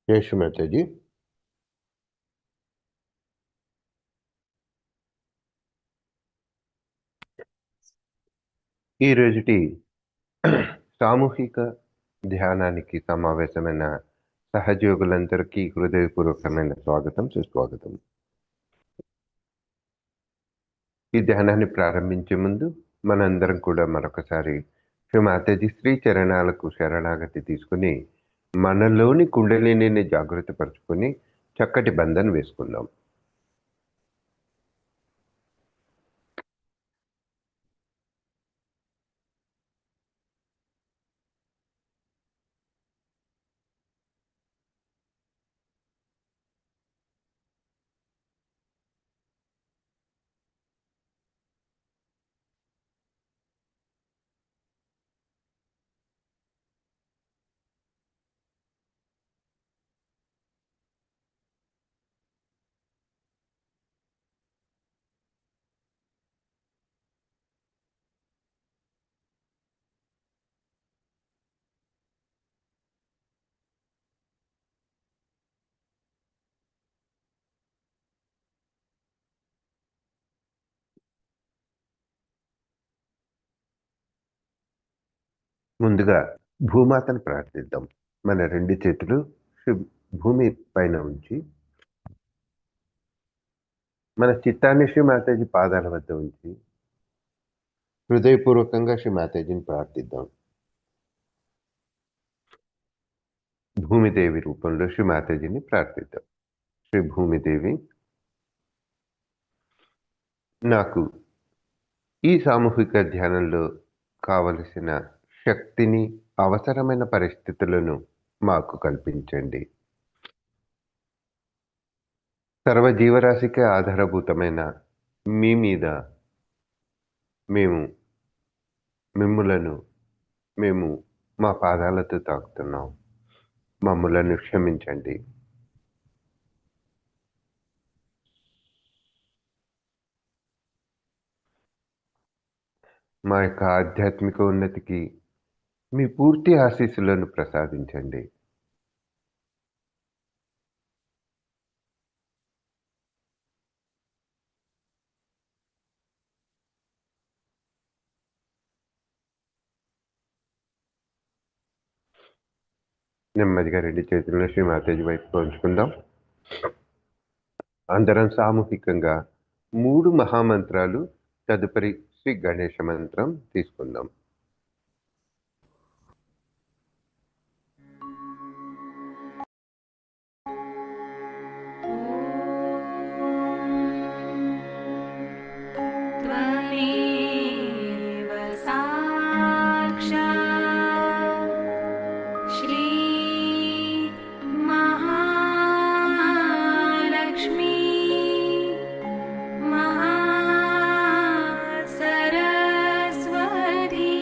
జై శ్రీమాతాజీ. ఈ రోజుటి సామూహిక ధ్యానానికి సమావేశమైన సహజయోగులందరికీ హృదయపూర్వకమైన స్వాగతం, సుస్వాగతం. ఈ ధ్యానాన్ని ప్రారంభించే ముందు మనందరం కూడా మరొకసారి శ్రీమాతాజీ శ్రీ చరణాలకు శరణాగతి తీసుకుని మనలోని కుండలిని జాగృతి పరుచుకొని చక్కటి బంధన వేసుకుందాం. ముందుగా భూమాతను ప్రార్థిద్దాం. మన రెండు చేతులు భూమి పైన ఉంచి మన చిత్తాన్ని శ్రీ మాతాజీ పాదాల వద్ద ఉంచి హృదయపూర్వకంగా శ్రీ మాతాజీని ప్రార్థిద్దాం. భూమిదేవి రూపంలో శ్రీ మాతాజీని ప్రార్థిద్దాం. శ్రీ భూమిదేవి, నాకు ఈ సామూహిక ధ్యానంలో కావలసిన శక్తిని, అవసరమైన పరిస్థితులను మాకు కల్పించండి. సర్వజీవరాశికి ఆధారభూతమైన మీ మీద మేము మా పాదాలతో తాకుతున్నాం. మమ్ములను క్షమించండి. మా యొక్క ఆధ్యాత్మిక ఉన్నతికి మీ పూర్తి ఆశీస్సులను ప్రసాదించండి. నెమ్మదిగా రెండు చేతులను శ్రీ మాతాజీ వైపు ఉంచుకుందాం. అందరం సామూహికంగా 3 మహామంత్రాలు, తదుపరి శ్రీ గణేశ మంత్రం తీసుకుందాం. सरस्वती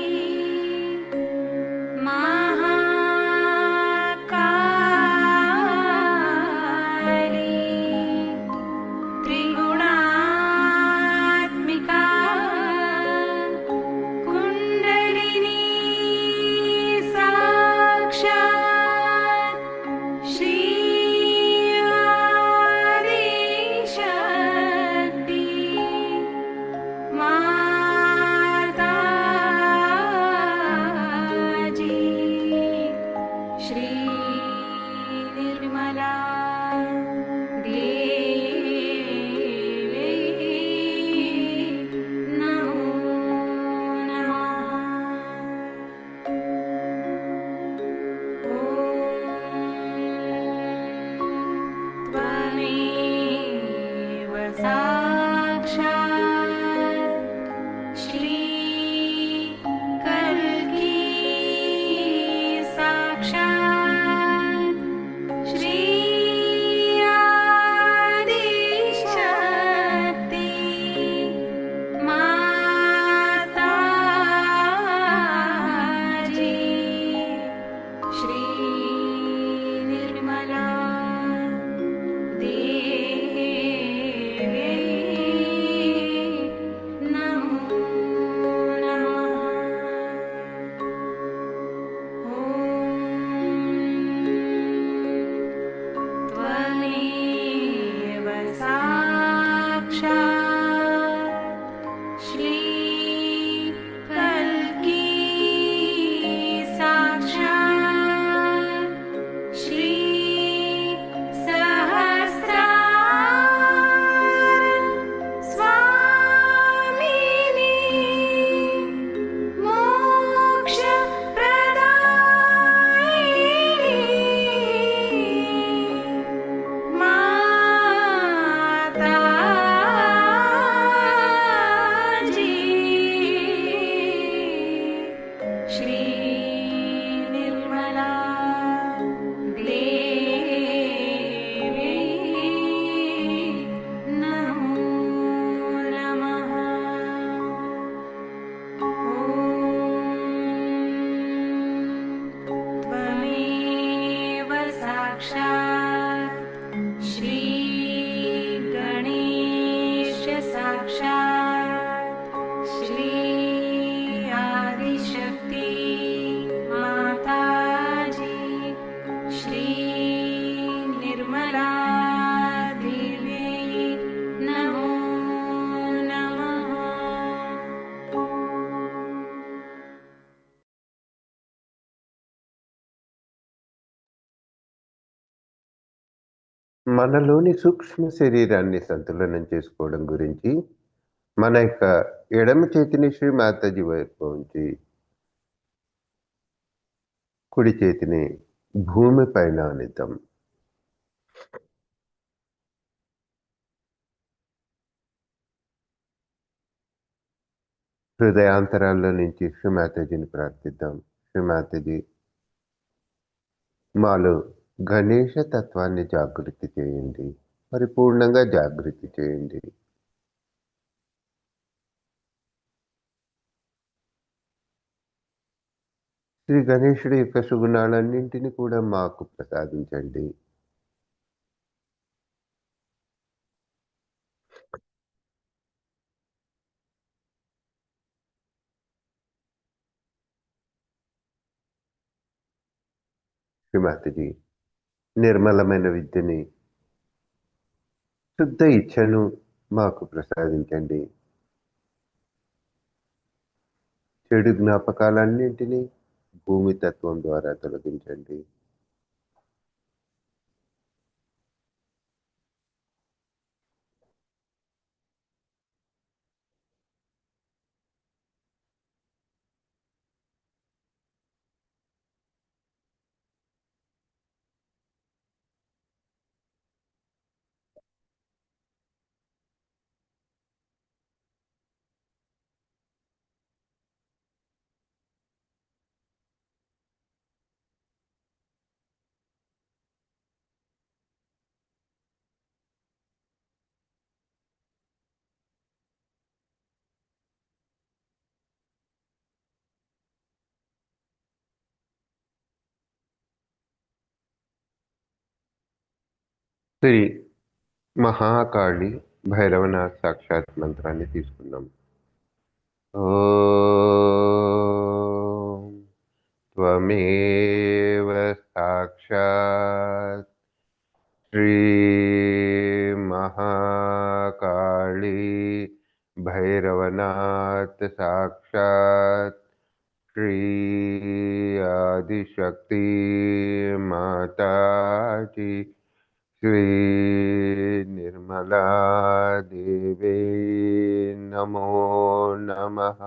మనలోని సూక్ష్మ శరీరాన్ని సంతులనం చేసుకోవడం గురించి మన యొక్క ఎడమ చేతిని శ్రీ మాతాజీ వైపు ఉంచి కుడి చేతిని భూమి పైన ఆనిద్దాం. హృదయాంతరాల్లో నుంచి శ్రీ మాతాజీని ప్రార్థిద్దాం. శ్రీ మాతాజీ, మాలో గణేష తత్వాన్ని జాగృతి చేయండి, పరిపూర్ణంగా జాగృతి చేయండి. శ్రీ గణేశుడి యొక్క సుగుణాలన్నింటినీ కూడా మాకు ప్రసాదించండి. శ్రీ మాతాజీ, నిర్మలమైన విద్యని, శుద్ధ ఇచ్ఛను మాకు ప్రసాదించండి. చెడు జ్ఞాపకాలన్నింటినీ భూమి తత్వం ద్వారా తొలగించండి. శ్రీ మహాకాళి భైరవనాథ్ సాక్షాత్ మంత్రాన్ని తీసుకుందాం. ఓం త్వమేవ సాక్షాత్ శ్రీ మహాకాళి భైరవనాథ్ సాక్షాత్ శ్రీ ఆదిశక్తి మాతాజీ శ్రీ నిర్మలా దేవే నమో నమః.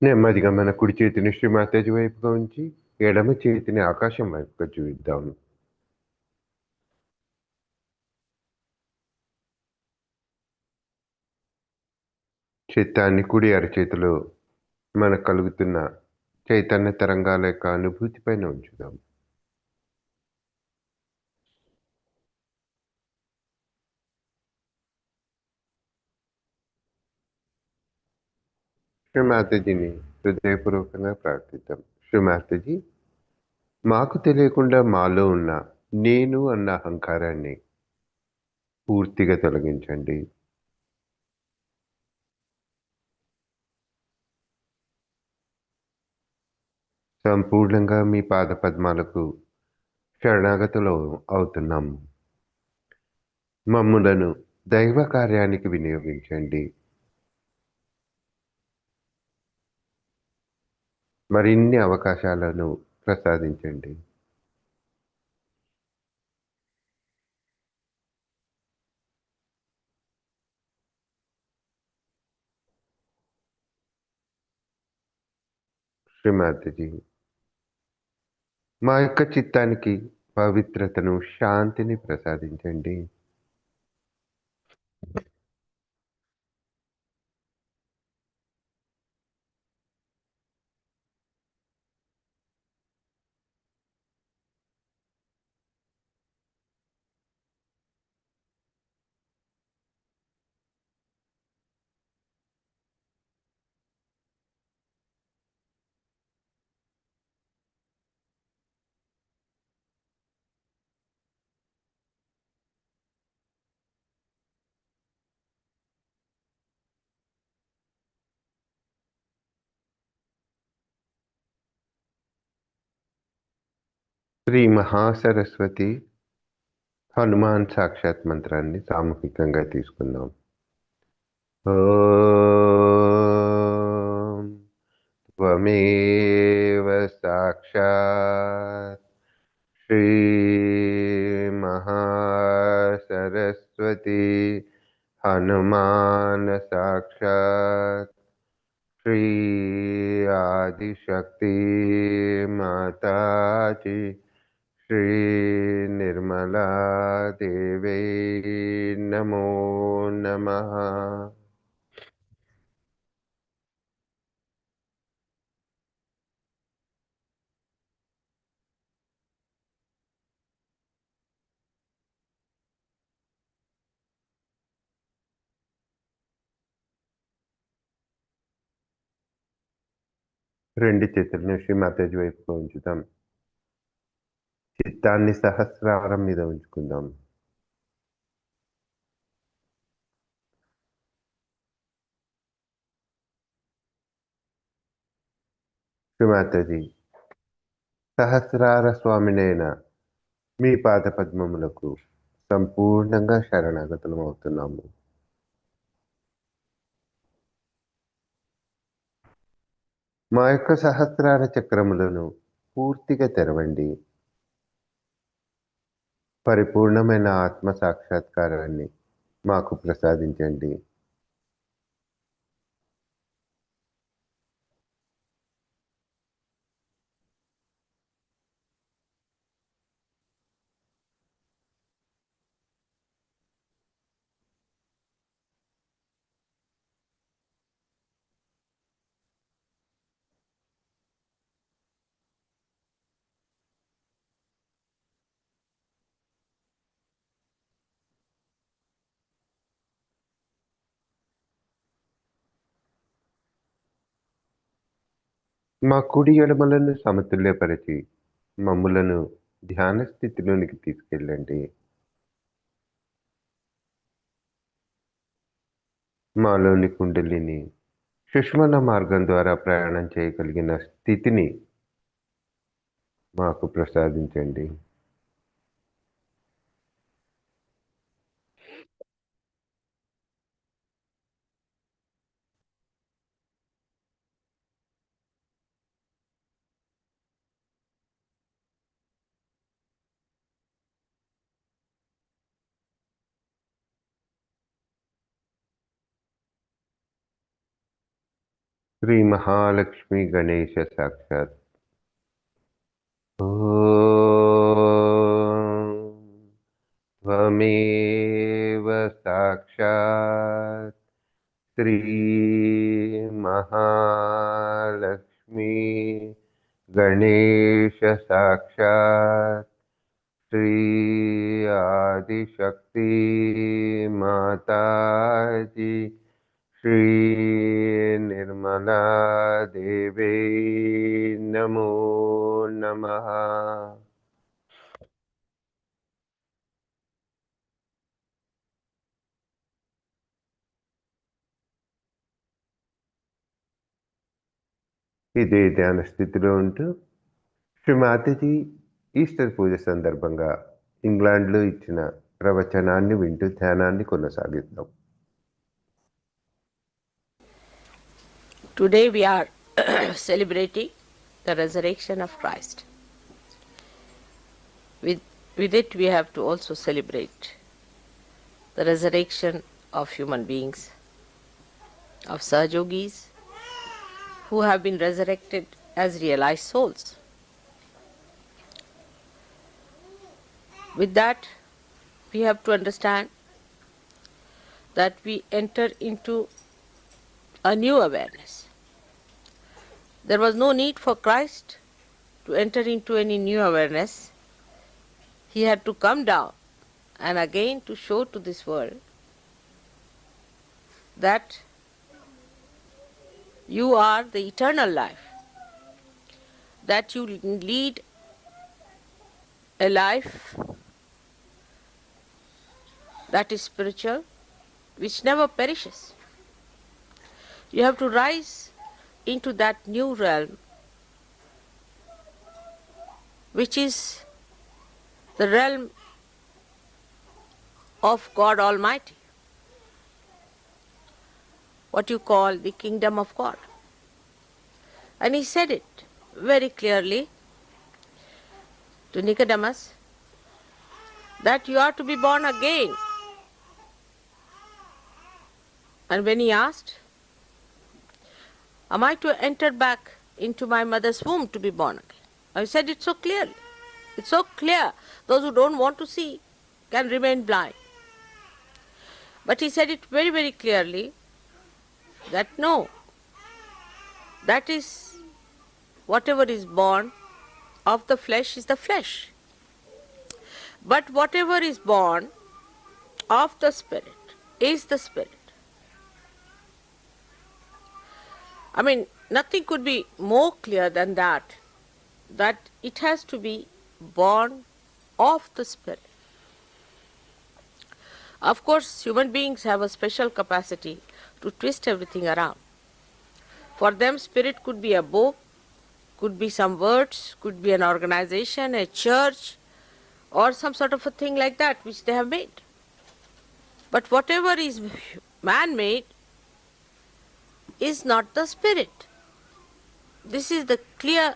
నెమ్మదిగా మన కుడి చేతిని శ్రీ మాతాజీ వైపుగా ఉంచి ఎడమ చేతిని ఆకాశం వైపుగా చూపిద్దాం. చిత్తాన్ని కుడి అరచేతిలో మనకు కలుగుతున్న చైతన్య తరంగాల యొక్క అనుభూతి పైన ఉంచుదాం. శ్రీ మాతాజీని హృదయపూర్వకంగా ప్రార్థిద్దాం. శ్రీ మాతాజీ, మాకు తెలియకుండా మాలో ఉన్న నేను అన్న అహంకారాన్ని పూర్తిగా తొలగించండి. సంపూర్ణంగా మీ పాద పద్మాలకు శరణాగతులు అవుతున్నాం. మమ్ములను దైవ కార్యానికి వినియోగించండి. మరిన్ని అవకాశాలను ప్రసాదించండి. శ్రీ మాతాజీ, మా యొక్క చిత్తానికి పవిత్రతను, శాంతిని ప్రసాదించండి. శ్రీ మహాసరస్వతి హనుమాన్ సాక్షాత్ మంత్రాన్ని సామూహికంగా తీసుకుందాం. ఓం త్వమేవ సాక్షాత్ శ్రీ మహాసరస్వతి హనుమాన్ సాక్షాత్ శ్రీ ఆదిశక్తి మాతాజీ శ్రీ నిర్మలా దేవై నమో నమః. రెండు చేతులను శ్రీమాతాజీ వైపుగా ఉంచుదాం. చిత్తాన్ని సహస్రారం మీద ఉంచుకుందాం. శ్రీమాతాజీ, సహస్రార స్వామినైన మీ పాద పద్మములకు సంపూర్ణంగా శరణాగతులం అవుతున్నాము. మా యొక్క సహస్రార చక్రములను పూర్తిగా తెరవండి. పరిపూర్ణమైన ఆత్మ సాక్షాత్కారాన్ని మాకు ప్రసాదించండి. మా కుడి ఎడమలను సమతుల్యపరిచి మమ్ములను ధ్యాన స్థితిలోనికి తీసుకెళ్ళండి. మాలోని కుండలిని సుష్మన మార్గం ద్వారా ప్రయాణం చేయగలిగిన స్థితిని మాకు ప్రసాదించండి. శ్రీ మహాలక్ష్మి గణేశ సాక్షాత్. ఓం త్వమేవ సాక్షాత్ శ్రీ మహాలక్ష్మి గణేశ సాక్షాత్ శ్రీ ఆదిశక్తి మాతాజీ శ్రీ నిర్మలా దేవై నమో నమః. ఇదే ధ్యాన స్థితిలో ఉంటూ శ్రీ మాతాజీ ఈస్టర్ పూజ సందర్భంగా ఇంగ్లాండ్లో ఇచ్చిన ప్రవచనాన్ని వింటూ ధ్యానాన్ని కొనసాగిద్దాం. Today we are celebrating the resurrection of Christ. With it we have to also celebrate the resurrection of human beings, of Sahajogis who have been resurrected as realized souls. With that, we have to understand that we enter into a new awareness. There was no need for Christ to enter into any new awareness. He had to come down and again to show to this world that you are the eternal life, that you lead a life that is spiritual, which never perishes. You have to rise into that new realm, which is the realm of God Almighty, what you call the kingdom of God. And he said it very clearly to Nicodemus that you are to be born again. And when he asked, am I to enter back into my mother's womb to be born again? I said it so clearly. It's so clear. Those who don't want to see can remain blind. But he said it very, very clearly that no, that is whatever is born of the flesh is the flesh. But whatever is born of the Spirit is the Spirit. I mean, nothing could be more clear than that it has to be born of the Spirit. Of course, human beings have a special capacity to twist everything around. For them, Spirit could be a book, could be some words, could be an organization, a church, or some sort of a thing like that which they have made. But whatever is man-made is not the Spirit. This is the clear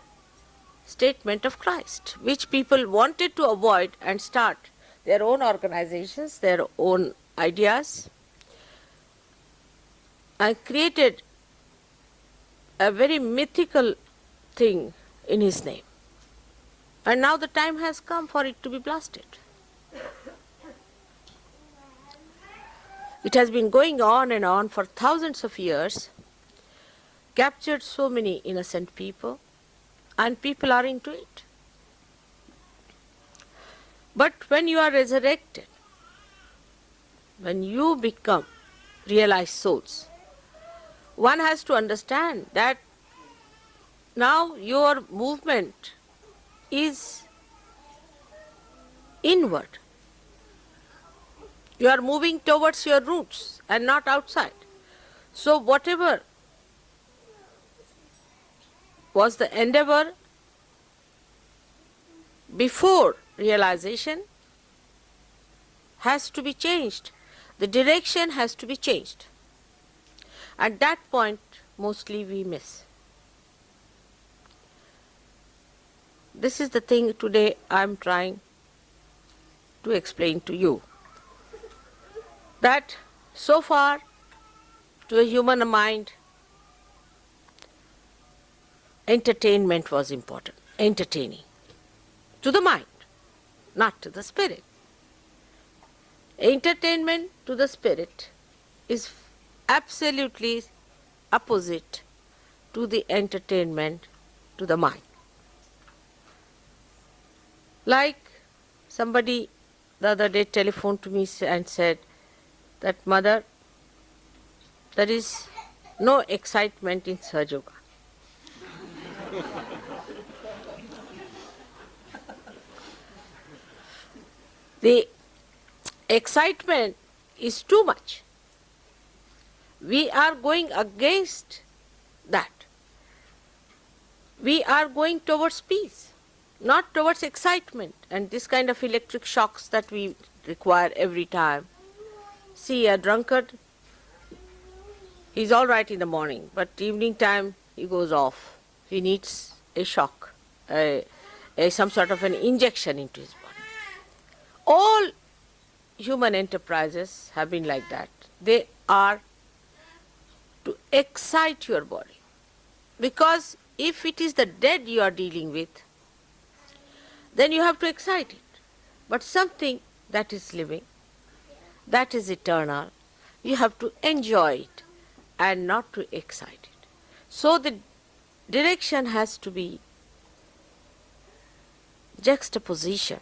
statement of Christ, which people wanted to avoid and start their own organizations, their own ideas, and created a very mythical thing in his name. And now the time has come for it to be blasted. It has been going on and on for thousands of years, captured so many innocent people, and people are into it. But when you are resurrected, when you become realized souls, one has to understand that now your movement is inward. You are moving towards your roots and not outside. So whatever was the endeavor before realization has to be changed. The direction has to be changed. At that point, mostly we miss. This is the thing today I am trying to explain to you. That so far, to a human mind, entertainment was important. Entertaining. To the mind, not to the spirit. Entertainment to the spirit is absolutely opposite to the entertainment to the mind. Like somebody the other day telephoned to me and said that, Mother, there is no excitement in Sahaja. The excitement is too much. We are going against that. We are going towards peace, not towards excitement and this kind of electric shocks that we require every time. See, a drunkard, he's all right in the morning, but evening time he goes off. He needs a shock, some sort of an injection into his body. All human enterprises have been like that. They are to excite your body. Because if it is the dead you are dealing with, then you have to excite it. But something that is living, that is eternal, you have to enjoy it and not to excite it. So the direction has to be juxtaposition.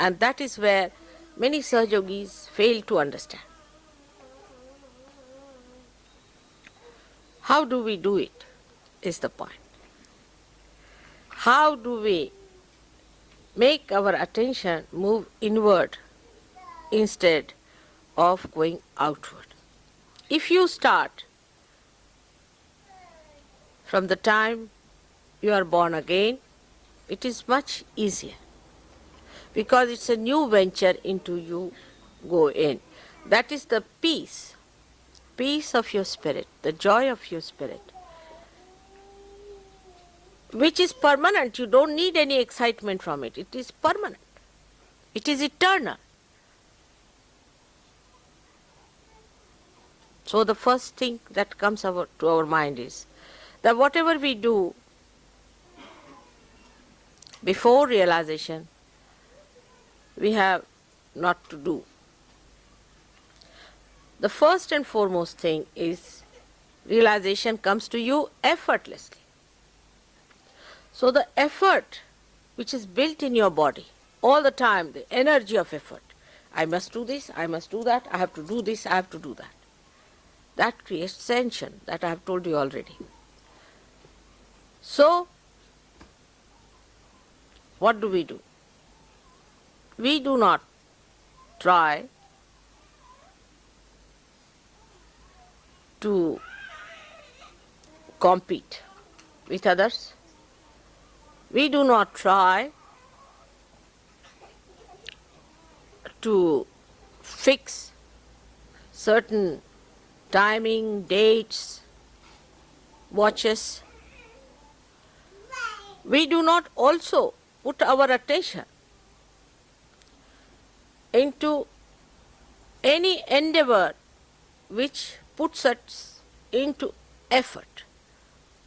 And that is where many Sahajogis fail to understand. How do we do it is the point. How do we make our attention move inward instead of going outward? If you start from the time you are born again, it is much easier because it's a new venture into you go in. That is the peace of your spirit, the joy of your spirit, which is permanent. You don't need any excitement from it. It is permanent. It is eternal. So the first thing that comes to our mind is that whatever we do before realization, we have not to do. The first and foremost thing is realization comes to you effortlessly. So the effort which is built in your body all the time, the energy of effort, I must do this, I must do that, I have to do this, I have to do that. That creates tension, that I have told you already. So, what do? We do not try to compete with others. We do not try to fix certain timing, dates, watches. We do not also put our attention into any endeavor which puts us into effort,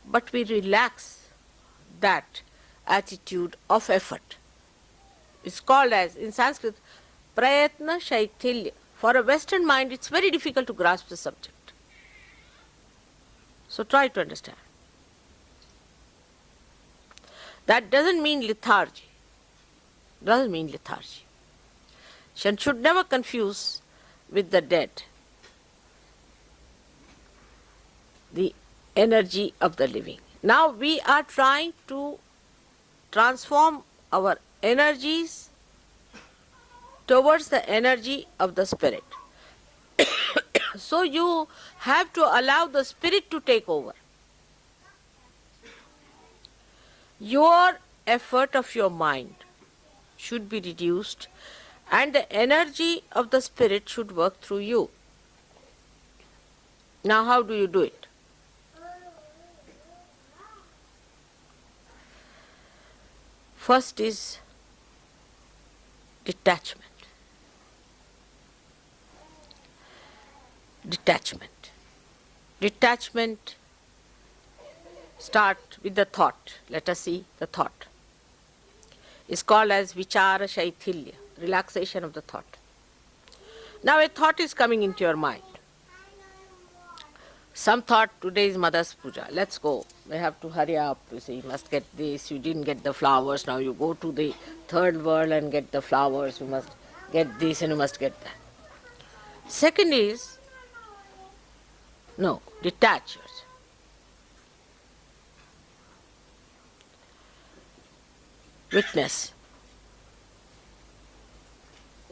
but we relax that attitude of effort. It's called as, in Sanskrit, prayatna shaitilya. For a Western mind, it's very difficult to grasp the subject. So try to understand. That doesn't mean lethargy. Doesn't mean lethargy. One should never confuse with the dead the energy of the living. Now we are trying to transform our energies towards the energy of the spirit. So you have to allow the spirit to take over. Your effort of your mind should be reduced and the energy of the spirit should work through you. Now how do you do it? First is detachment. Detachment start with the thought. Let us see the thought. It's called as vichara shaitilya, relaxation of the thought. Now a thought is coming into your mind. Some thought, today is Mother's Puja, let's go. We have to hurry up, you see, you must get this, you didn't get the flowers, now you go to the third world and get the flowers, you must get this and you must get that. Second is, no, detach yourself. Witness.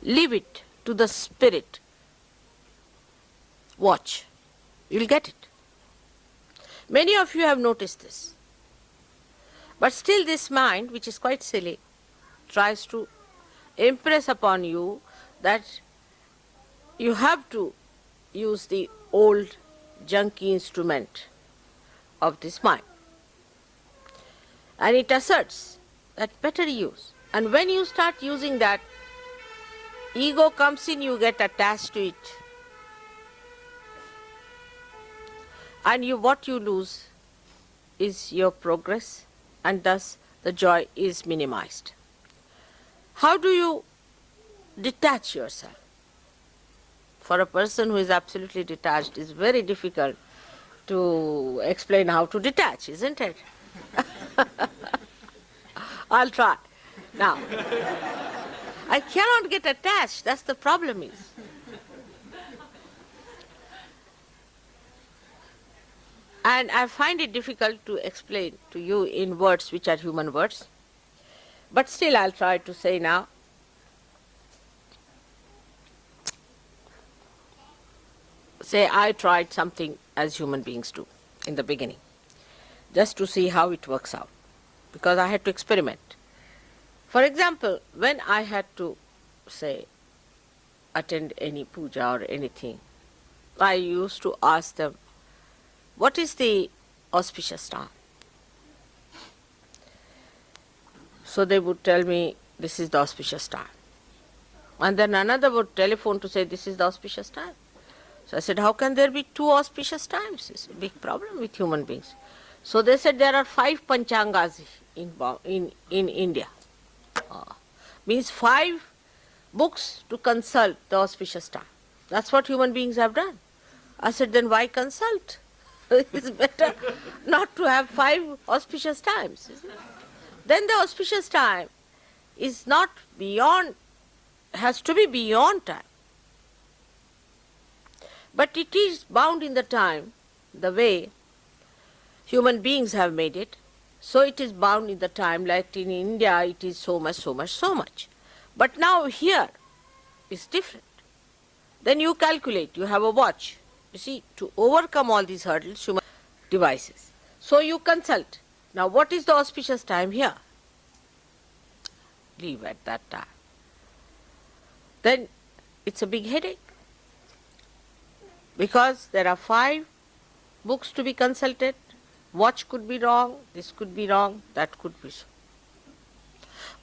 Leave it to the spirit. Watch. You'll get it. Many of you have noticed this. But still this mind, which is quite silly, tries to impress upon you that you have to use the old junky instrument of this mind. And it asserts that better use. And when you start using that, ego comes in, you get attached to it. And what you lose is your progress, and thus the joy is minimized. How do you detach yourself? For a person who is absolutely detached, it's very difficult to explain how to detach, isn't it? I'll try. Now, I cannot get attached, that's the problem is. And I find it difficult to explain to you in words which are human words. But still I'll try to say now. Say I tried something as human beings do in the beginning, just to see how it works out, because I had to experiment. For example, when I had to say attend any puja or anything, I used to ask them, what is the auspicious time? So they would tell me, this is the auspicious time. And then another would telephone to say, this is the auspicious time. So I said, how can there be two auspicious times? It's a big problem with human beings. So they said there are 5 panchangas in India. Means 5 books to consult the auspicious time. That's what human beings have done. I said, then why consult? It's better not to have 5 auspicious times. Then the auspicious time is not beyond, has to be beyond time. But it is bound in the time, the way human beings have made it. So it is bound in the time, like in India it is so much, so much, so much. But now here is different. Then you calculate, you have a watch. You see, to overcome all these hurdles, human devices. So you consult. Now what is the auspicious time here? Leave at that time. Then it's a big headache. Because there are 5 books to be consulted. Watch could be wrong, this could be wrong, that could be so.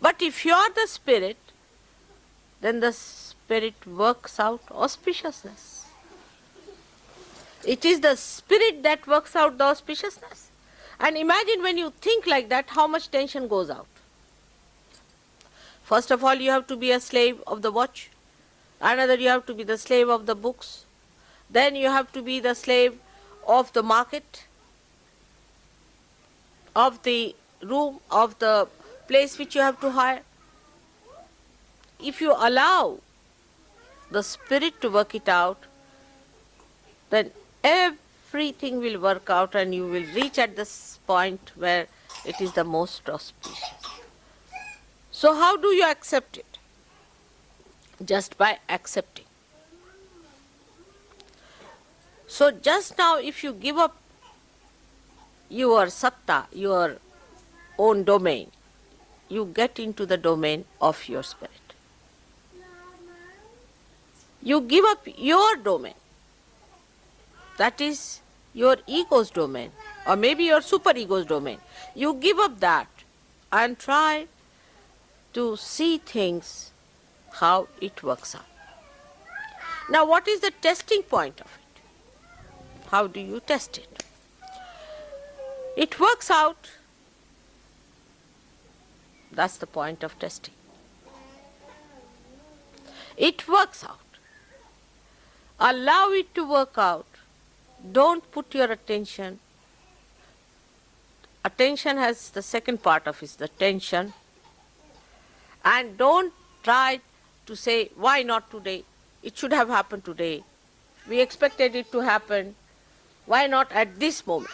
But if you are the spirit, then the spirit works out auspiciousness. It is the spirit that works out the auspiciousness. And imagine when you think like that, how much tension goes out. First of all, you have to be a slave of the watch. Another, you have to be the slave of the books. Then you have to be the slave of the market, of the room, of the place which you have to hire. If you allow the spirit to work it out, then everything will work out and you will reach at this point where it is the most auspicious. So how do you accept it? Just by accepting. So just now if you give up your satta, your own domain, you get into the domain of your spirit. You give up your domain, that is your ego's domain, or maybe your superego's domain. You give up that and try to see things how it works out. Now what is the testing point of it? How do you test it? It works out. That's the point of testing. It works out. Allow it to work out. Don't put your attention. Attention has the second part of it, the tension. And don't try to say, why not today? It should have happened today. We expected it to happen. Why not at this moment?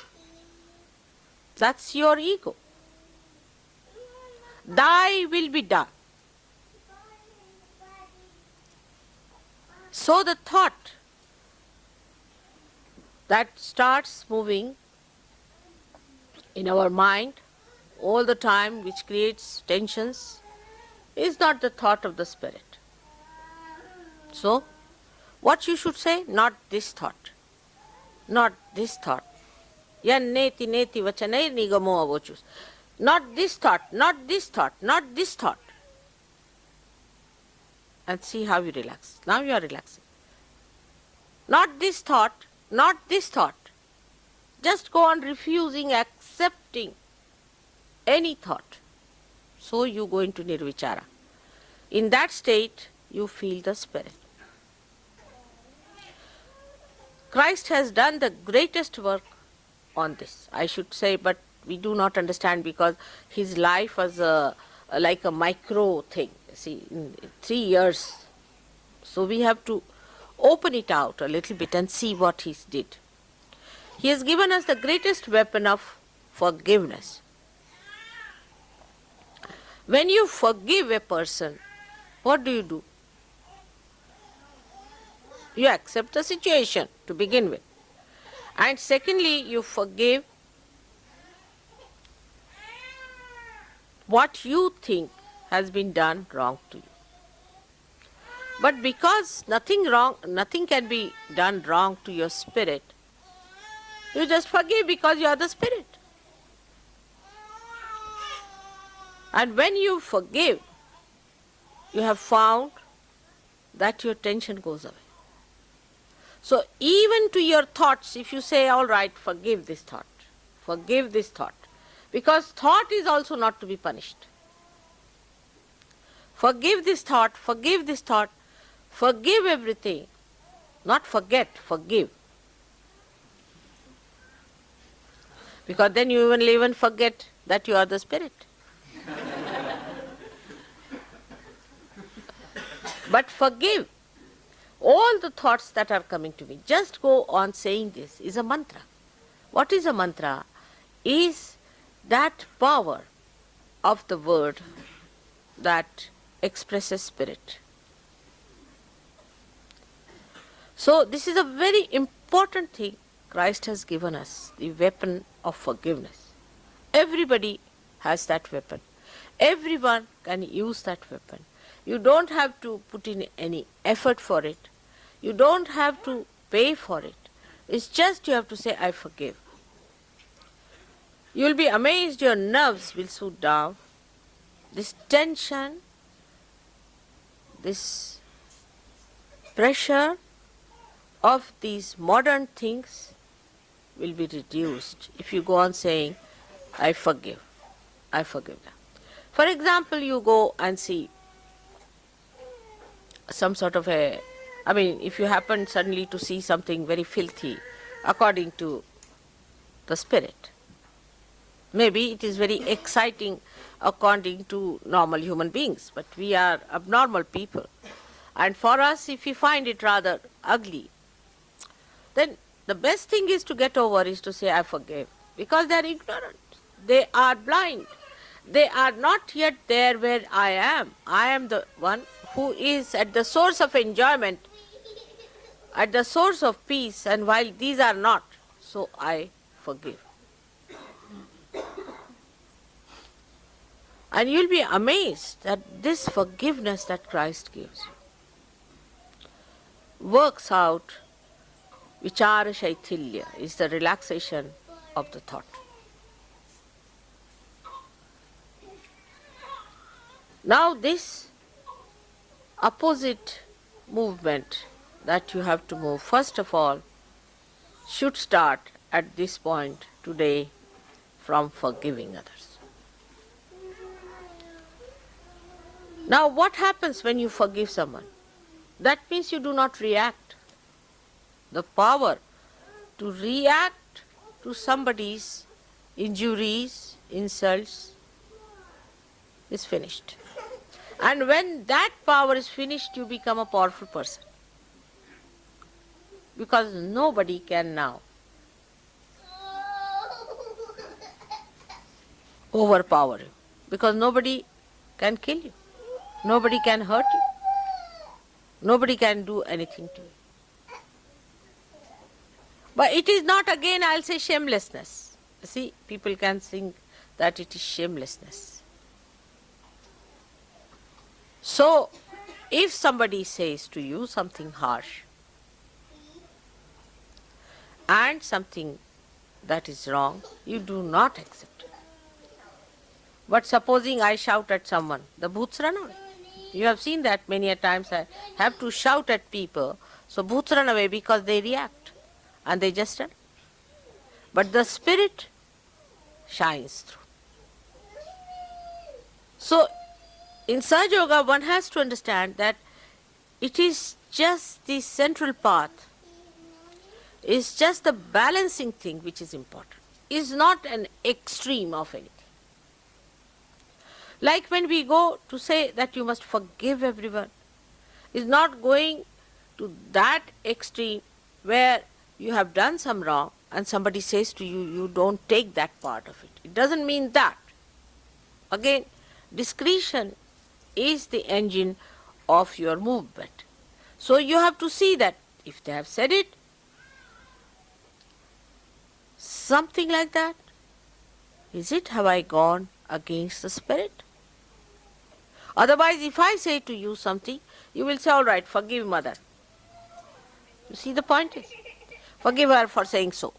That's your ego. Thy will be done. So the thought that starts moving in our mind all the time, which creates tensions, is not the thought of the spirit. So, what you should say? Not this thought. Not this thought. Yan neti neti vachanai nigamo avochus. Not this thought, not this thought, not this thought. And see how you relax. Now you are relaxing. Not this thought, not this thought. Just go on refusing, accepting any thought. So you go into nirvichara. In that state, you feel the spirit. Christ has done the greatest work on this, I should say, but we do not understand because his life was like a micro thing. See, in 3 years. So we have to open it out a little bit and see what he did. He has given us the greatest weapon of forgiveness. When you forgive a person, what do? You accept the situation to begin with. And secondly, you forgive what you think has been done wrong to you. But because nothing can be done wrong to your spirit, you just forgive because you are the spirit. And when you forgive, you have found that your tension goes away. So even to your thoughts, if you say, all right, forgive this thought, because thought is also not to be punished. Forgive this thought, forgive everything, not forget, forgive. Because then you will even forget that you are the spirit. But forgive all the thoughts that are coming to me. Just go on saying this is a mantra. What is a mantra? Is that power of the word that expresses spirit. So this is a very important thing Christ has given us, the weapon of forgiveness. Everybody has that weapon. Everyone can use that weapon. You don't have to put in any effort for it. You don't have to pay for it. It's just you have to say, I forgive. You will be amazed, your nerves will soothe down. This tension, this pressure of these modern things will be reduced if you go on saying, I forgive. I forgive them. For example, you go and see some sort of if you happen suddenly to see something very filthy according to the spirit. Maybe it is very exciting according to normal human beings, but we are abnormal people. And for us, if we find it rather ugly, then the best thing is to get over is to say, I forgive. Because they are ignorant. They are blind. They are not yet there where I am. I am the one who is at the source of enjoyment, at the source of peace, and while these are not, so I forgive. And you'll be amazed that this forgiveness that Christ gives you works out. Vichara Shaithilya is the relaxation of the thought. Now this opposite movement that you have to move, first of all, should start at this point today from forgiving others. Now what happens when you forgive someone? That means you do not react. The power to react to somebody's injuries, insults is finished. And when that power is finished, you become a powerful person. Because nobody can now overpower you. Because nobody can kill you. Nobody can hurt you. Nobody can do anything to you. But it is not, again, I'll say, shamelessness. See, people can think that it is shamelessness. So, if somebody says to you something harsh and something that is wrong, you do not accept it. But supposing I shout at someone, the bhoots run away. You have seen that many a times. I have to shout at people, so bhoots run away because they react and they just run. But the spirit shines through. So, in Sahaja Yoga, one has to understand that it is just the central path, is just the balancing thing which is important. Is not an extreme of anything. Like when we go to say that you must forgive everyone, is not going to that extreme where you have done some wrong and somebody says to you, you don't take that part of it. It doesn't mean that. Again, discretion is the engine of your movement. So you have to see that if they have said it, something like that, is it, have I gone against the spirit? Otherwise, if I say to you something, You will say, all right, forgive mother. You see the point is? Forgive her for saying so.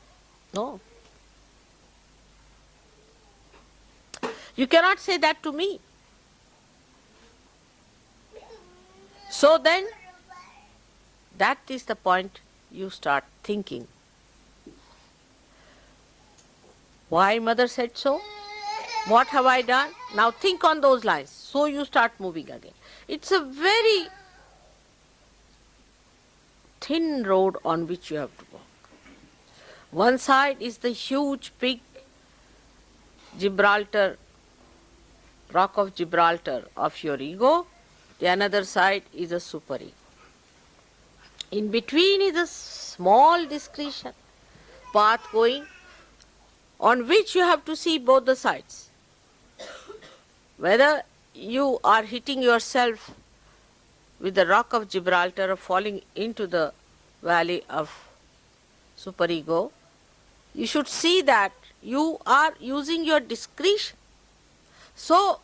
No. You cannot say that to me. So then, that is the point you start thinking. Why mother said so? What have I done? Now think on those lines. So you start moving again. It's a very thin road on which you have to walk. One side is the huge, big Gibraltar, rock of Gibraltar of your ego. The another side is a super ego. In between is a small discretion path going on which you have to see both the sides. Whether you are hitting yourself with the rock of Gibraltar or falling into the valley of superego, you should see that you are using your discretion. So,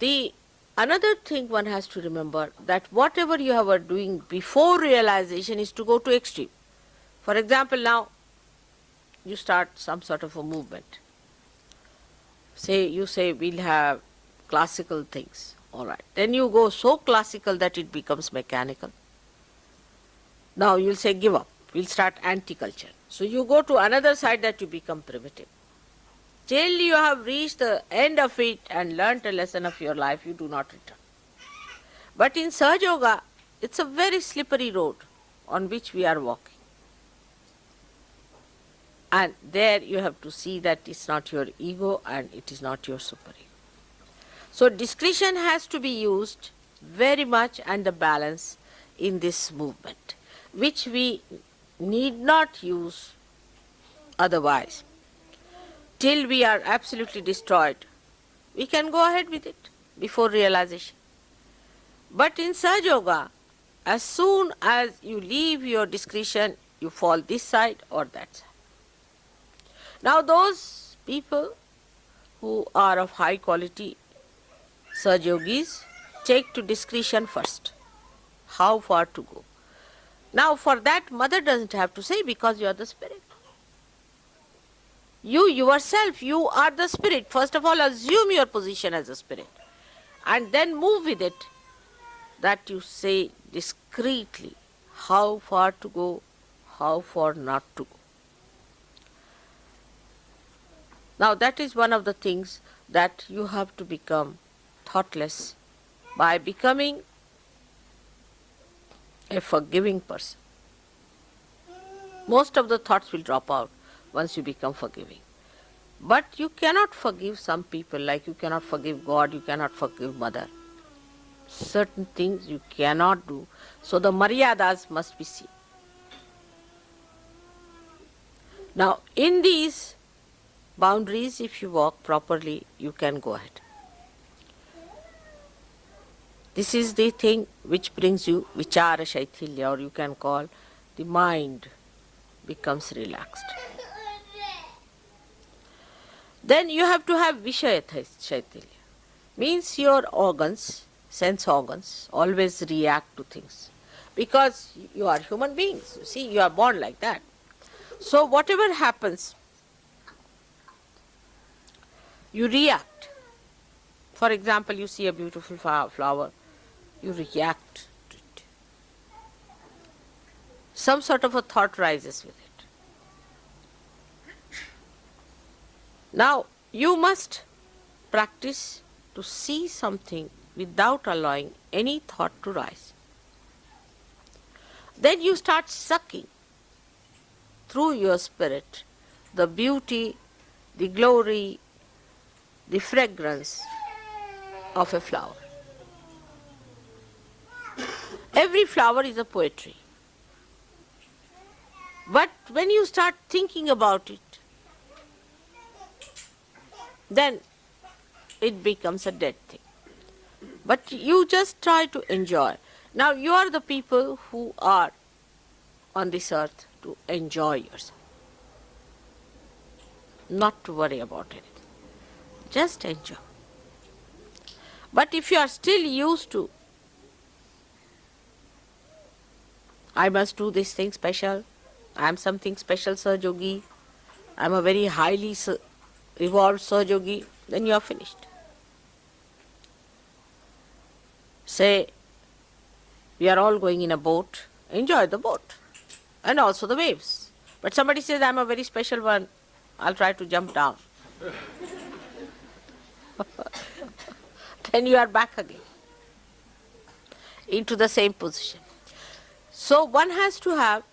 the another thing one has to remember, that whatever you were doing before realization is to go to extreme. For example, now you start some sort of a movement. You say we'll have classical things. All right. Then you go so classical that it becomes mechanical. Now you'll say give up. We'll start anti-culture. So you go to another side that you become primitive. Till you have reached the end of it and learnt a lesson of your life, you do not return. But in Sahaja Yoga, it's a very slippery road on which we are walking. And there you have to see that it's not your ego and it is not your superego. So discretion has to be used very much, and the balance in this movement, which we need not use otherwise. Till we are absolutely destroyed, we can go ahead with it before realization. But in Sahaja Yoga, as soon as you leave your discretion, you fall this side or that side. Now those people who are of high quality Sahaja Yogis take to discretion first. How far to go? Now for that, mother doesn't have to say, because you are the spirit. You yourself, you are the spirit. First of all, assume your position as a spirit and then move with it, that you say discreetly how far to go, how far not to go. Now that is one of the things that you have to become thoughtless by becoming a forgiving person. Most of the thoughts will drop out once you become forgiving. But you cannot forgive some people, like you cannot forgive God, you cannot forgive mother. Certain things you cannot do. So the maryadas must be seen. Now in these boundaries, if you walk properly, you can go ahead. This is the thing which brings you vichara shaithilya, or you can call the mind becomes relaxed. Then you have to have vishaya shaithilya. Means your organs, sense organs, always react to things. Because you are human beings, you see, you are born like that. So whatever happens, you react. For example, you see a beautiful flower, you react to it. Some sort of a thought rises with it. Now, you must practice to see something without allowing any thought to rise. Then you start sucking through your spirit the beauty, the glory, the fragrance of a flower. Every flower is a poetry. But when you start thinking about it, then it becomes a dead thing. But you just try to enjoy. Now you are the people who are on this earth to enjoy yourself. Not to worry about anything. Just enjoy. But if you are still used to I must do this thing special. I am something special, Sir Yogi. I am a very highly evolved Sir Yogi. Then you are finished. Say, we are all going in a boat. Enjoy the boat and also the waves. But somebody says, I am a very special one. I'll try to jump down. Then you are back again into the same position. So one has to have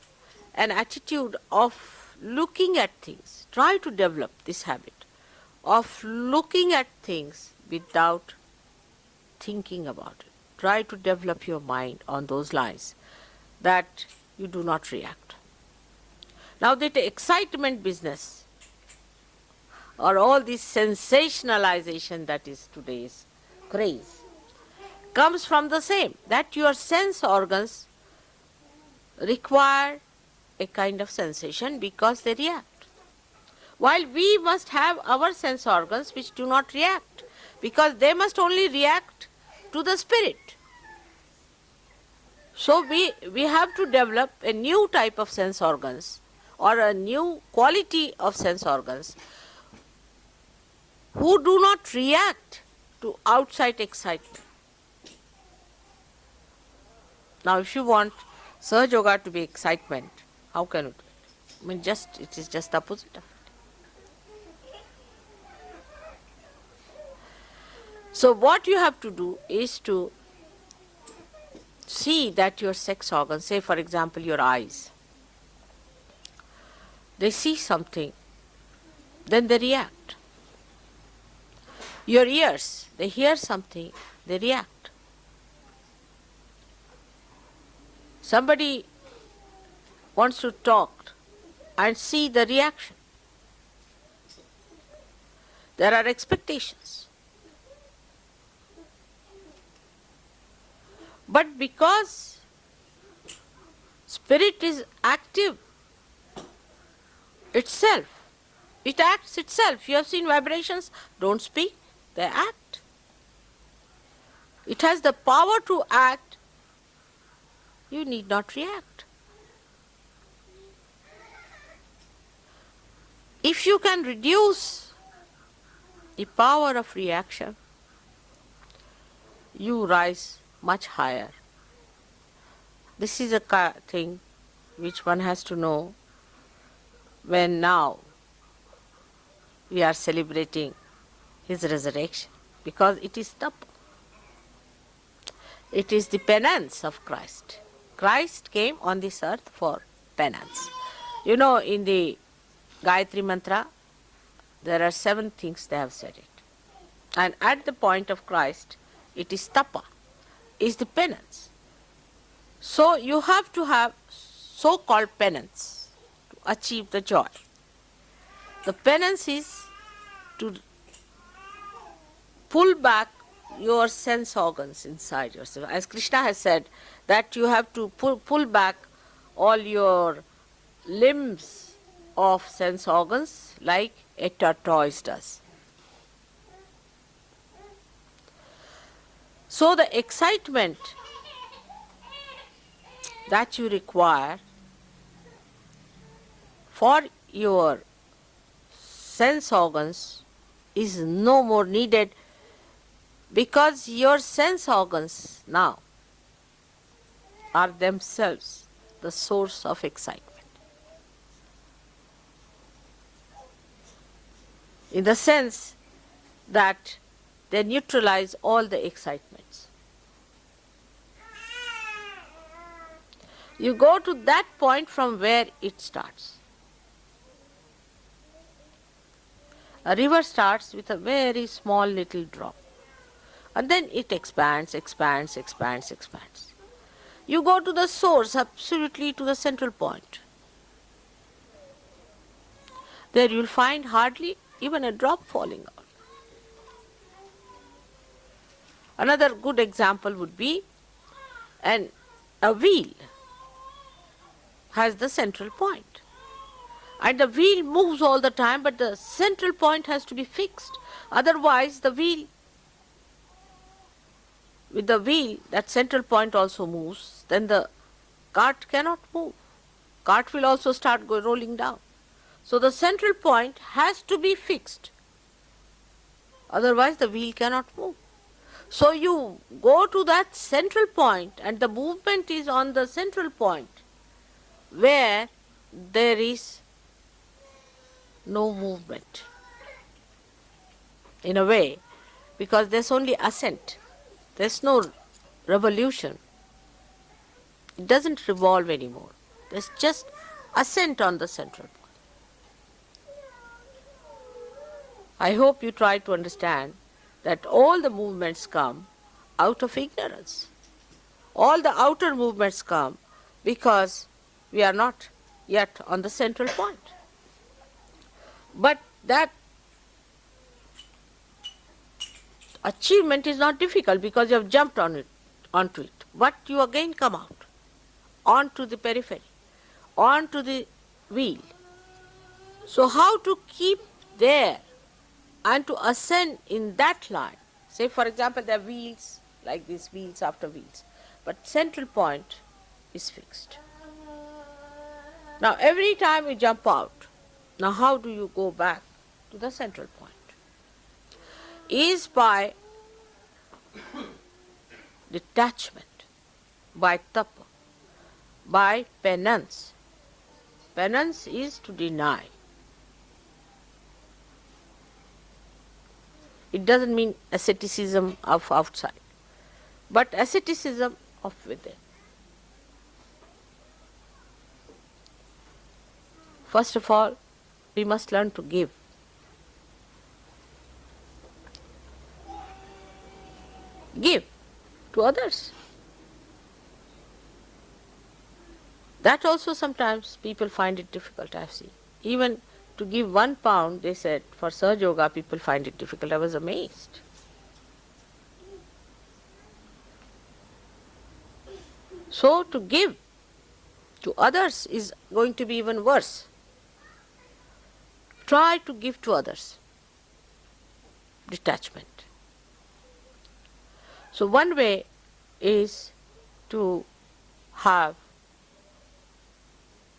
an attitude of looking at things. Try to develop this habit of looking at things without thinking about it. Try to develop your mind on those lines that you do not react. Now that excitement business or all this sensationalization that is today's craze comes from the same, that your sense organs require a kind of sensation because they react. While we must have our sense organs which do not react, because they must only react to the spirit. So we have to develop a new type of sense organs or a new quality of sense organs who do not react to outside excitement. Now if you want Sahaja Yoga to be excitement, how can you do it? I mean, it is just the opposite of it. So what you have to do is to see that your sex organs, say for example your eyes, they see something, then they react. Your ears, they hear something, they react. Somebody wants to talk and see the reaction. There are expectations. But because spirit is active itself, it acts itself. You have seen vibrations, don't speak, they act. It has the power to act, you need not react. If you can reduce the power of reaction, you rise much higher. This is a thing which one has to know when now we are celebrating his resurrection, because it is tapa. It is the penance of Christ. Christ came on this earth for penance. You know, in the Gayatri Mantra, there are 7 things they have said it. And at the point of Christ, it is tapa, is the penance. So you have to have so-called penance to achieve the joy. The penance is to pull back your sense organs inside yourself. As Krishna has said, that you have to pull back all your limbs of sense organs like a tortoise does. So the excitement that you require for your sense organs is no more needed, because your sense organs now are themselves the source of excitement. In the sense that they neutralize all the excitements. You go to that point from where it starts. A river starts with a very small little drop, and then it expands, expands, expands, expands. You go to the source, absolutely to the central point. There you will find hardly even a drop falling out. Another good example would be a wheel has the central point. And the wheel moves all the time, but the central point has to be fixed. Otherwise, with the wheel, that central point also moves, then the cart cannot move. Cart will also start rolling down. So the central point has to be fixed. Otherwise the wheel cannot move. So you go to that central point and the movement is on the central point where there is no movement in a way, because there's only ascent. There's no revolution. It doesn't revolve anymore. There's just ascent on the central point. I hope you try to understand that all the movements come out of ignorance. All the outer movements come because we are not yet on the central point. But that achievement is not difficult because you have jumped onto it. But you again come out onto the periphery, onto the wheel. So how to keep there and to ascend in that line? Say for example there are wheels, like these wheels after wheels, but central point is fixed. Now every time you jump out, now how do you go back to the central point? Is by detachment, by tapa, by penance. Penance is to deny. It doesn't mean asceticism of outside, but asceticism of within. First of all, we must learn to give. Give to others. That also sometimes people find it difficult, I've seen. Even to give £1, they said, for Sahaja Yoga people find it difficult. I was amazed. So to give to others is going to be even worse. Try to give to others. Detachment. So one way is to have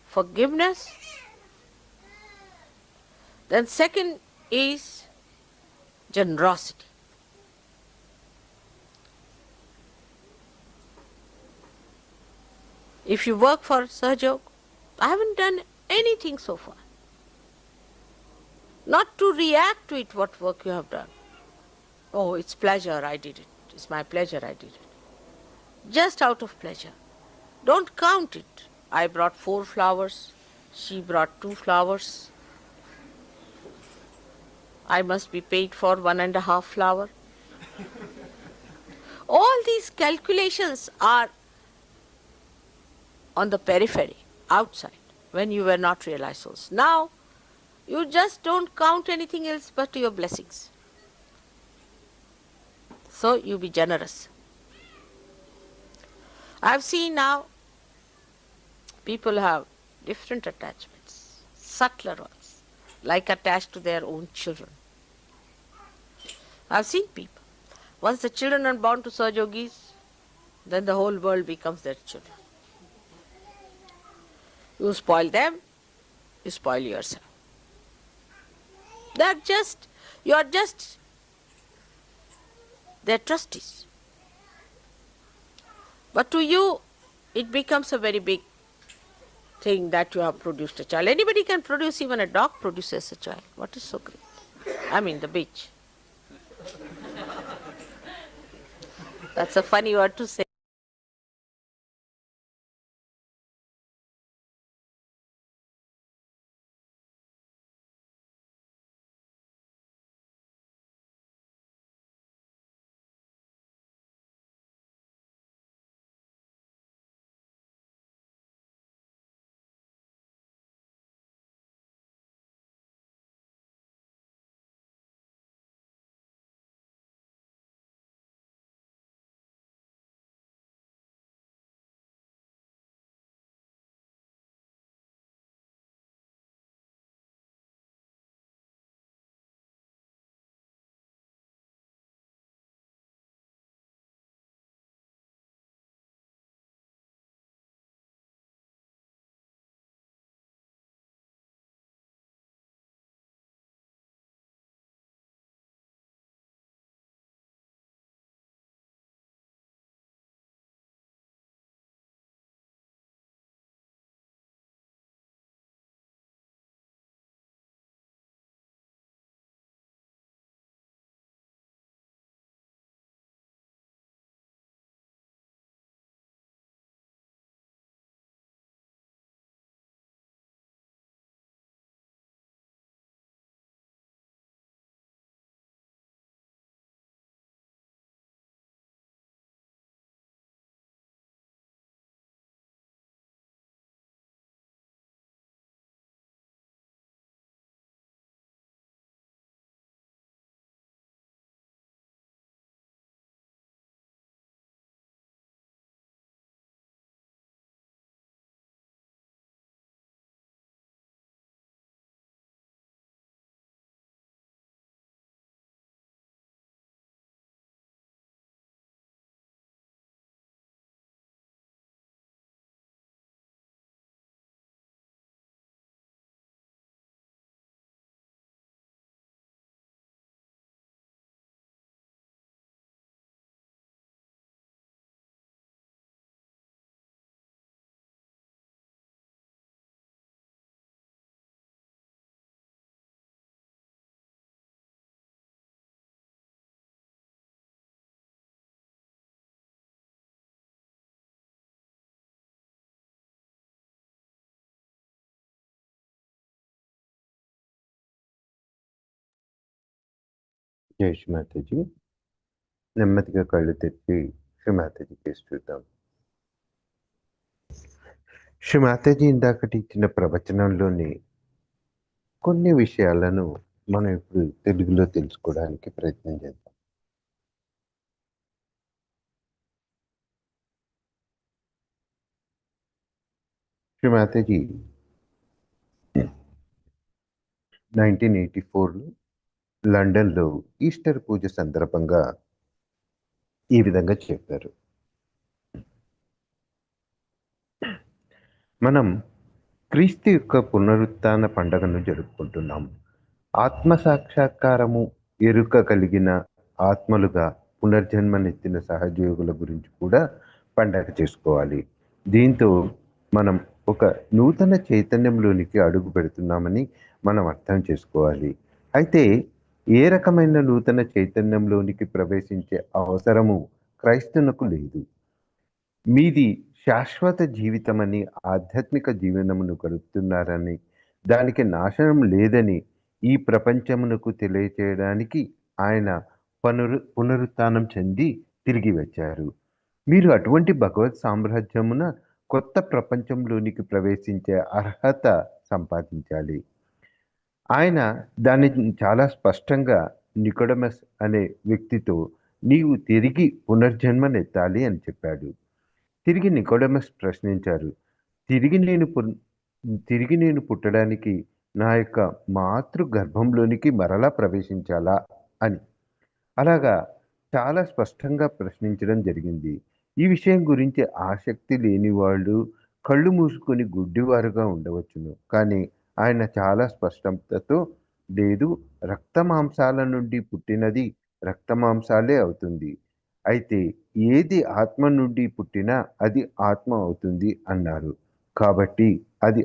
forgiveness. Then second is generosity. If you work for Sahaja, I haven't done anything so far. Not to react to it, what work you have done. Oh, it's pleasure, I did it. It's my pleasure, I did it. Just out of pleasure. Don't count it. I brought 4 flowers, she brought 2 flowers. I must be paid for 1.5 flower. All these calculations are on the periphery, outside, when you were not realized souls. Now, you just don't count anything else but your blessings. So you be generous. I've seen now people have different attachments, subtler ones, like attached to their own children. I've seen people. Once the children are born to Sahajogis, then the whole world becomes their children. You spoil them, you spoil yourself. You are just their trustees. But to you, it becomes a very big thing that you have produced a child. Anybody can produce, even a dog produces a child. What is so great? I mean, the beach. That's a funny word to say. జై శ్రీ మాతాజీ. నెమ్మదిగా కళ్ళు తెరిచి Shri Mataji case చూద్దాం. శ్రీ మాతాజీ ఇందాకటి ఇచ్చిన ప్రవచనంలోని కొన్ని విషయాలను మనం ఇప్పుడు తెలుగులో తెలుసుకోవడానికి ప్రయత్నం చేద్దాం. శ్రీ మాతాజీ 1984లో లండన్లో ఈస్టర్ పూజ సందర్భంగా ఈ విధంగా చెప్పారు. మనం క్రీస్తు యొక్క పునరుత్థాన పండుగను జరుపుకుంటున్నాం. ఆత్మ సాక్షాత్కారము ఎరుక కలిగిన ఆత్మలుగా పునర్జన్మనెత్తిన సహజయోగుల గురించి కూడా పండగ చేసుకోవాలి. దీంతో మనం ఒక నూతన చైతన్యంలోనికి అడుగు పెడుతున్నామని మనం అర్థం చేసుకోవాలి. అయితే ఏ రకమైన నూతన చైతన్యంలోనికి ప్రవేశించే అవసరము క్రైస్తవునకు లేదు. మీది శాశ్వత జీవితమని, ఆధ్యాత్మిక జీవనమును గడుపుతున్నారని, దానికి నాశనం లేదని ఈ ప్రపంచమునకు తెలియచేయడానికి ఆయన పునరుత్థానం చెంది తిరిగి వచ్చారు. మీరు అటువంటి భగవత్ సామ్రాజ్యమున కొత్త ప్రపంచంలోనికి ప్రవేశించే అర్హత సంపాదించాలి. ఆయన దాన్ని చాలా స్పష్టంగా నికోడమస్ అనే వ్యక్తితో నీవు తిరిగి పునర్జన్మనెత్తాలి అని చెప్పాడు. తిరిగి నికోడమస్ ప్రశ్నించారు, తిరిగి నేను పుట్టడానికి నా యొక్క మాతృ గర్భంలోనికి మరలా ప్రవేశించాలా అని. అలాగా చాలా స్పష్టంగా ప్రశ్నించడం జరిగింది. ఈ విషయం గురించి ఆసక్తి లేని వాళ్ళు కళ్ళు మూసుకొని గుడ్డివారుగా ఉండవచ్చును. కానీ ఆయన చాలా స్పష్టతతో లేదు, రక్త మాంసాల నుండి పుట్టినది రక్త మాంసాలే అవుతుంది. అయితే ఏది ఆత్మ నుండి పుట్టినా అది ఆత్మ అవుతుంది అన్నారు. కాబట్టి అది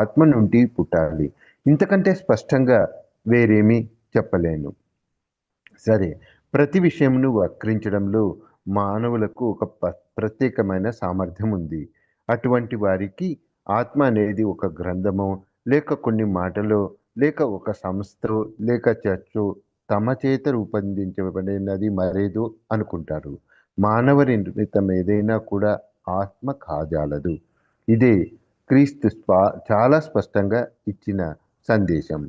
ఆత్మ నుండి పుట్టాలి. ఇంతకంటే స్పష్టంగా వేరేమీ చెప్పలేను. సరే, ప్రతి విషయంను వక్రించడంలో మానవులకు ఒక ప్రత్యేకమైన సామర్థ్యం ఉంది. అటువంటి వారికి ఆత్మ అనేది ఒక గ్రంథమో, లేక కొన్ని మాటలో, లేక ఒక సంస్థో, లేక చర్చో తమ చేత రూపొందించబడినది మరేదో అనుకుంటారు. మానవ నిర్మితం ఏదైనా కూడా ఆత్మ కాజాలదు. ఇదే క్రీస్తు చాలా స్పష్టంగా ఇచ్చిన సందేశం.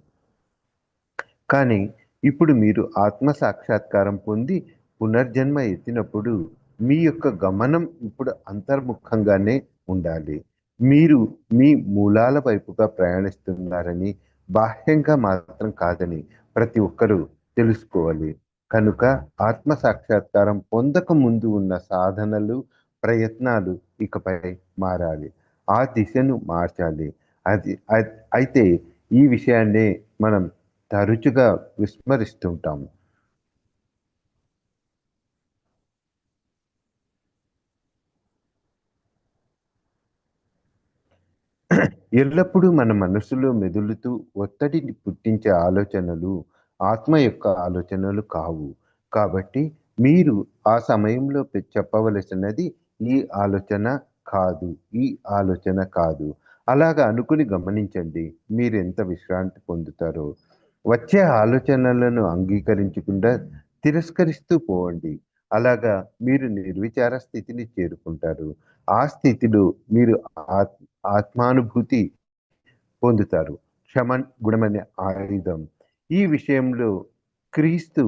కానీ ఇప్పుడు మీరు ఆత్మ సాక్షాత్కారం పొంది పునర్జన్మ ఎత్తినప్పుడు మీ యొక్క గమనం ఇప్పుడు అంతర్ముఖంగానే ఉండాలి. మీరు మీ మూలాల వైపుగా ప్రయాణిస్తున్నారని, బాహ్యంగా మాత్రం కాదని ప్రతి ఒక్కరూ తెలుసుకోవాలి. కనుక ఆత్మ సాక్షాత్కారం పొందక ముందు ఉన్న సాధనలు, ప్రయత్నాలు ఇకపై మారాలి. ఆ దిశను మార్చాలి. అయితే ఈ విషయాన్నే మనం తరచుగా విస్మరిస్తుంటాము. ఎల్లప్పుడూ మన మనసులో మెదులుతూ ఒత్తిడిని పుట్టించే ఆలోచనలు ఆత్మ యొక్క ఆలోచనలు కావు. కాబట్టి మీరు ఆ సమయంలో చెప్పవలసినది ఈ ఆలోచన కాదు, ఈ ఆలోచన కాదు. అలాగా అనుకుని గమనించండి, మీరు ఎంత విశ్రాంతి పొందుతారో. వచ్చే ఆలోచనలను అంగీకరించకుండా తిరస్కరిస్తూ పోవండి. అలాగా మీరు నిర్విచార స్థితిని చేరుకుంటారు. ఆ స్థితిలో మీరు ఆత్మానుభూతి పొందుతారు. క్షమ గుణమనే ఆయుధం. ఈ విషయంలో క్రీస్తు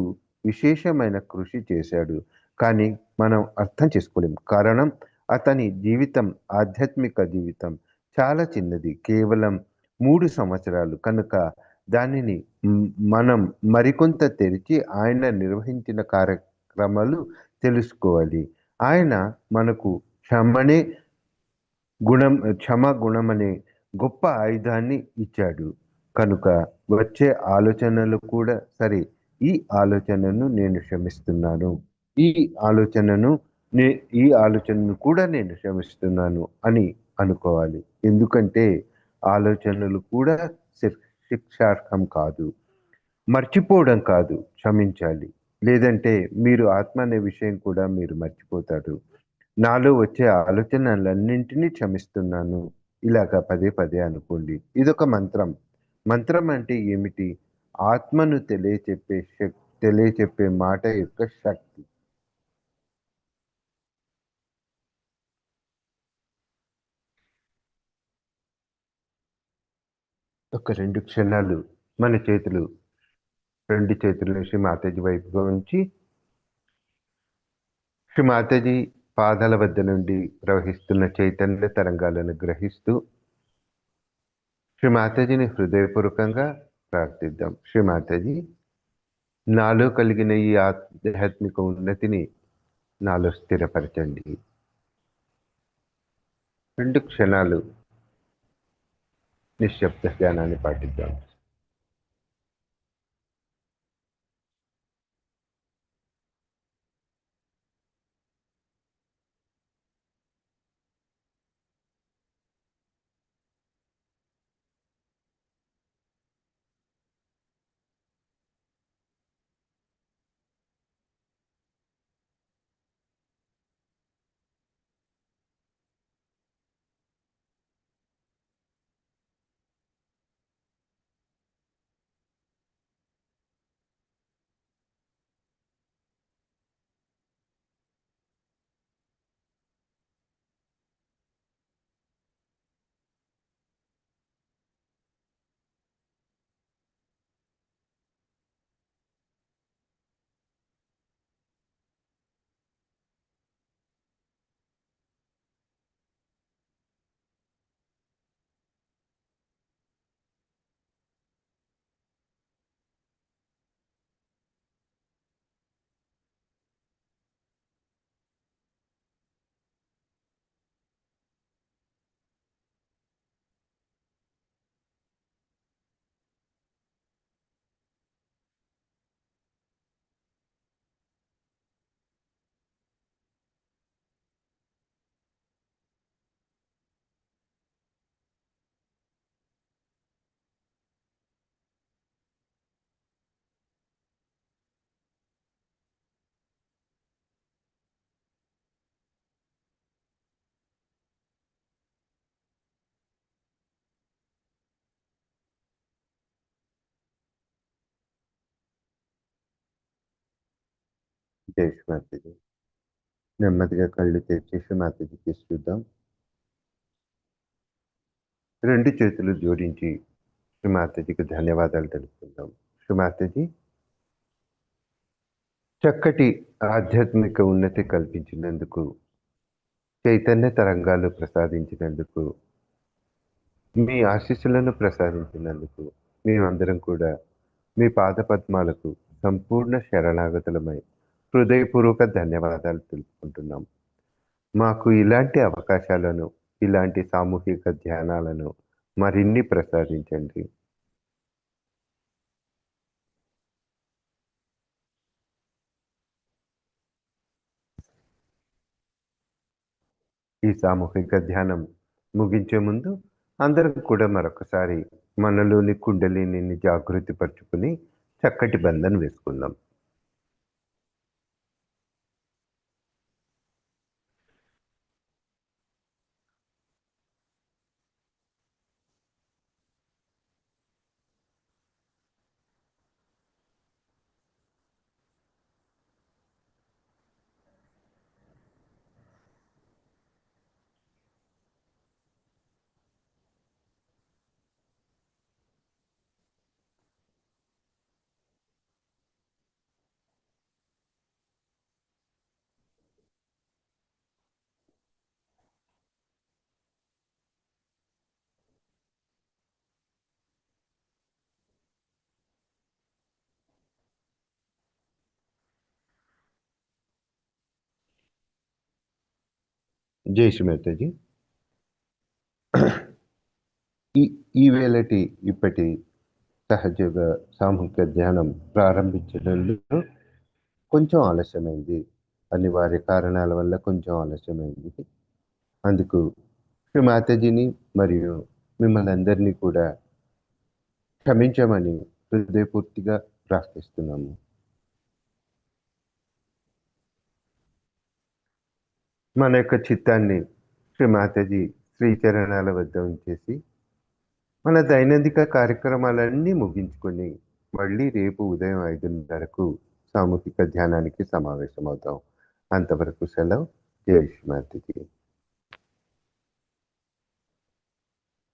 విశేషమైన కృషి చేశాడు. కానీ మనం అర్థం చేసుకోలేం. కారణం అతని జీవితం, ఆధ్యాత్మిక జీవితం చాలా చిన్నది, కేవలం 3 సంవత్సరాలు. కనుక దానిని మనం మరికొంత తెరిచి ఆయన నిర్వహించిన కార్యక్రమాలు తెలుసుకోవాలి. ఆయన మనకు క్షమ గుణం అనే గొప్ప ఆయుధాన్ని ఇచ్చాడు. కనుక వచ్చే ఆలోచనలు కూడా సరే, ఈ ఆలోచనను నేను క్షమిస్తున్నాను, ఈ ఆలోచనను ఈ ఆలోచనను కూడా నేను క్షమిస్తున్నాను అని అనుకోవాలి. ఎందుకంటే ఆలోచనలు కూడా శిక్షార్హం కాదు. మర్చిపోవడం కాదు, క్షమించాలి. లేదంటే మీరు ఆత్మ అనే విషయం కూడా మీరు మర్చిపోతారు. నాలో వచ్చే ఆలోచనలన్నింటినీ క్షమిస్తున్నాను, ఇలాగా పదే పదే అనుకోండి. ఇదొక మంత్రం. మంత్రం అంటే ఏమిటి? ఆత్మను తెలియచెప్పే తెలియచెప్పే మాట యొక్క శక్తి. ఒక 2 క్షణాలు మన చేతులు 2 చేతులను శ్రీ మాతాజీ వైపుగా ఉంచి, శ్రీ మాతాజీ పాదాల వద్ద నుండి ప్రవహిస్తున్న చైతన్య తరంగాలను గ్రహిస్తూ శ్రీ మాతాజీని హృదయపూర్వకంగా ప్రార్థిద్దాం. శ్రీ మాతాజీ, నాలో కలిగిన ఈ ఆధ్యాత్మిక ఉన్నతిని నాలో స్థిరపరచండి. 2 క్షణాలు నిశ్శబ్ద ధ్యానాన్ని పాటిద్దాం. జై శ్రీ మాతాజీ. నెమ్మదిగా కళ్ళు తెరిచి శ్రీ మాతాజీకి చూద్దాం. 2 చేతులు జోడించి శ్రీ మాతాజీకి ధన్యవాదాలు తెలుపుకుందాం. శ్రీ మాతాజీ, చక్కటి ఆధ్యాత్మిక ఉన్నతి కల్పించినందుకు, చైతన్య తరంగాలు ప్రసాదించినందుకు, మీ ఆశీస్సులను ప్రసాదించినందుకు మేమందరం కూడా మీ పాదపద్మాలకు సంపూర్ణ శరణాగతులమై హృదయపూర్వక ధన్యవాదాలు తెలుపుకుంటున్నాం. మాకు ఇలాంటి అవకాశాలను, ఇలాంటి సామూహిక ధ్యానాలను మరిన్ని ప్రసాదించండి. ఈ సామూహిక ధ్యానం ముగించే ముందు అందరం కూడా మరొకసారి మనలోని కుండలిని జాగృతి పరుచుకుని చక్కటి బంధన వేసుకుందాం. జై శ్రీ మాతాజీ. ఈ ఈ వేళటి ఇప్పటి సహజ సామూహిక ధ్యానం ప్రారంభించడంలో కొంచెం ఆలస్యమైంది. అనివార్య కారణాల వల్ల కొంచెం ఆలస్యమైంది. అందుకు శ్రీ మాతాజీని మరియు మిమ్మల్ని అందరినీ కూడా క్షమించమని హృదయపూర్తిగా ప్రార్థిస్తున్నాము. మన యొక్క చిత్తాన్ని శ్రీ మాతాజీ శ్రీచరణాల వద్ద ఉంచేసి మన దైనందిక కార్యక్రమాలన్నీ ముగించుకొని మళ్ళీ రేపు ఉదయం 5:30కు సామూహిక ధ్యానానికి సమావేశమవుతాం. అంతవరకు సెలవు. జై శ్రీమాతిజీ.